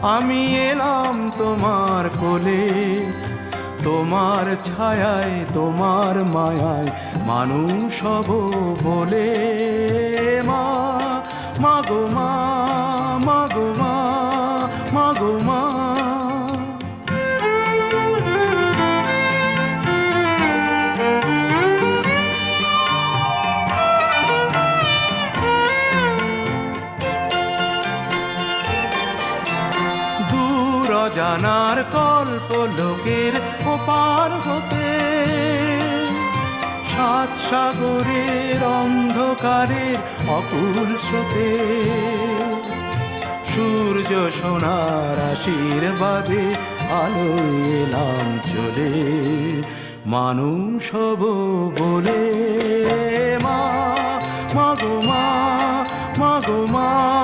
আমি এলাম তোমার কোলে, তোমার ছায়ায় তোমার মায়ায় মানুষ হব বলে। মা, মাগো মা, মাগো মা, মাগো মা। অজানার কল্পলোকের ওপার হতে, সাত সাগরের অন্ধকারের অকুল স্রোতে, সূর্য সোনার আশীর্বাদে আলোয় এলাম চলে, মানুষ হব বলে। মা, মাগো মা, মাগো মা।